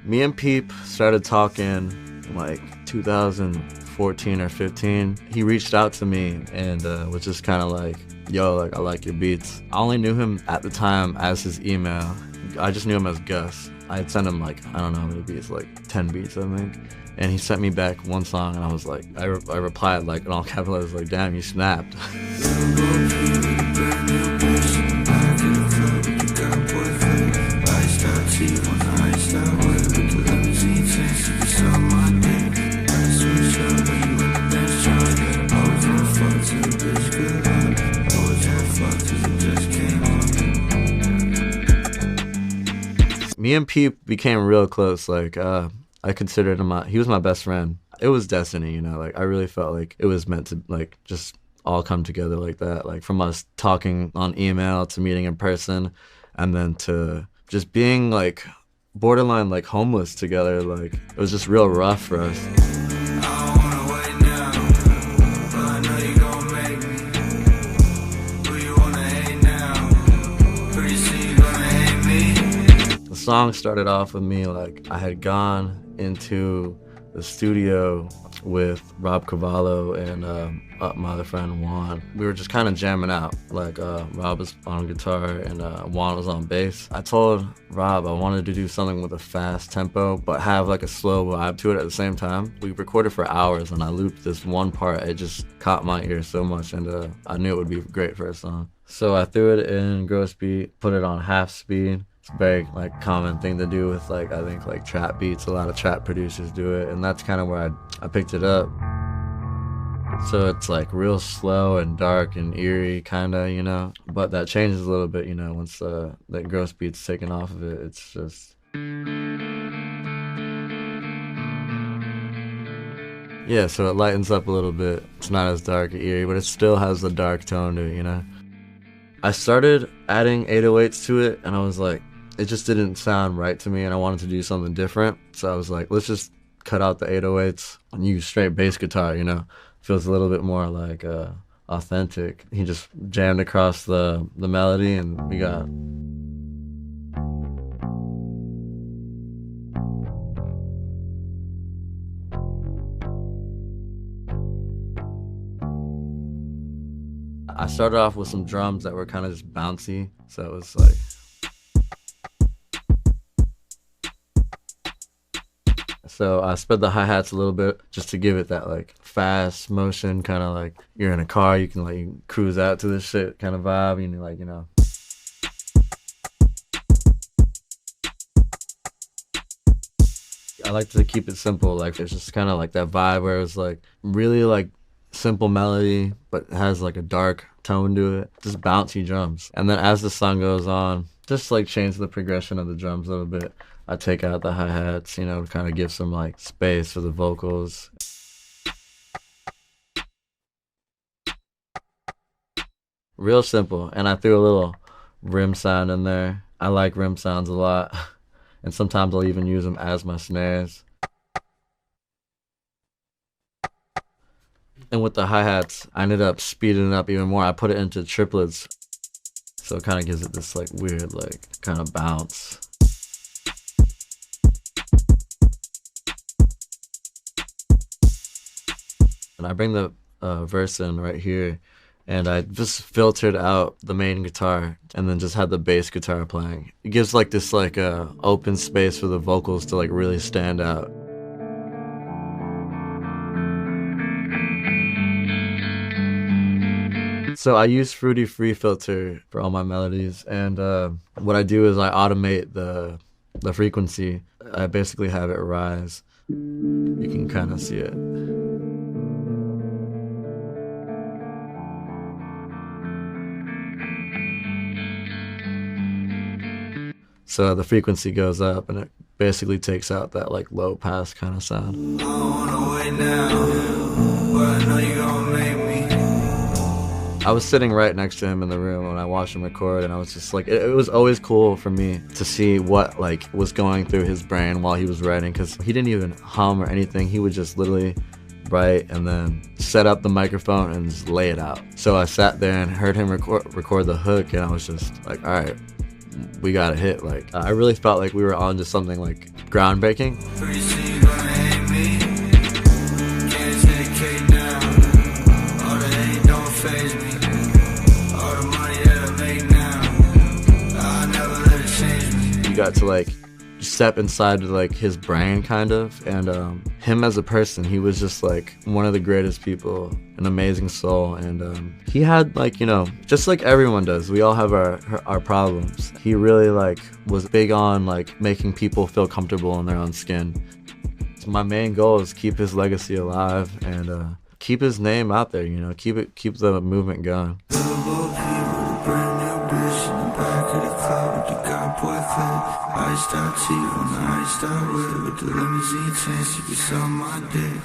Me and Peep started talking like 2014 or 15. He reached out to me and was just kind of like, yo, like I like your beats. I only knew him at the time as his email. I just knew him as Gus. I had sent him like, I don't know how many beats, like 10 beats I think. And he sent me back one song and I was like, I replied like in all capital letters like, damn, you snapped. Me and Peep became real close. Like, I considered him he was my best friend. It was destiny, you know, like I really felt like it was meant to like just all come together like that. Like from us talking on email to meeting in person and then to just being like borderline like homeless together. Like it was just real rough for us. The song started off with me like I had gone into the studio with Rob Cavallo and my other friend Juan. We were just kind of jamming out. Like Rob was on guitar and Juan was on bass. I told Rob I wanted to do something with a fast tempo but have like a slow vibe to it at the same time. We recorded for hours and I looped this one part. It just caught my ear so much and I knew it would be great for a song. So I threw it in gross beat, put it on half speed. It's a very like common thing to do with like I think like trap beats. A lot of trap producers do it, and that's kind of where I picked it up. So it's like real slow and dark and eerie, kind of, you know. But that changes a little bit, you know, once that gross beat's taken off of it. It's just yeah. So it lightens up a little bit. It's not as dark or eerie, but it still has the dark tone to it, you know. I started adding 808s to it, and I was like, it just didn't sound right to me, and I wanted to do something different. So I was like, let's just cut out the 808s and use straight bass guitar, you know? Feels a little bit more like authentic. He just jammed across the melody, and we got... I started off with some drums that were kind of just bouncy, so it was like... So I sped the hi-hats a little bit just to give it that like fast motion, kind of like you're in a car, you can like cruise out to this shit kind of vibe, and you're like, you know. I like to keep it simple, like it's just kind of like that vibe where it's like really like simple melody, but has like a dark tone to it, just bouncy drums. And then as the song goes on, just like change the progression of the drums a little bit. I take out the hi-hats, you know, to kind of give some like space for the vocals. Real simple, and I threw a little rim sound in there. I like rim sounds a lot, and sometimes I'll even use them as my snares. And with the hi-hats, I ended up speeding it up even more. I put it into triplets, so it kind of gives it this like weird like kind of bounce. And I bring the verse in right here, and I just filtered out the main guitar and then just had the bass guitar playing. It gives like this like open space for the vocals to like really stand out. So I use Fruity Free Filter for all my melodies, and what I do is I automate the frequency. I basically have it rise. You can kind of see it. So the frequency goes up and it basically takes out that like low pass kind of sound. I don't wanna wait now, but I know you gonna make me. I was sitting right next to him in the room when I watched him record, and I was just like, it was always cool for me to see what like was going through his brain while he was writing, because he didn't even hum or anything. He would just literally write and then set up the microphone and just lay it out. So I sat there and heard him record the hook, and I was just like, all right, we got a hit. Like, I really felt like we were on to something like groundbreaking. Pretty soon you gonna hate me. Can't take a K down. All the hate don't faze me. All the money that I make now, I never let it change me. You got to like step inside like his brain kind of, and him as a person, he was just like one of the greatest people, an amazing soul. And he had like, you know, just like everyone does, we all have our problems. He really like was big on like making people feel comfortable in their own skin. So my main goal is keep his legacy alive and keep his name out there, you know, keep the movement going. Iced out teeth on the iced out with the limousine chain, she be on my dick.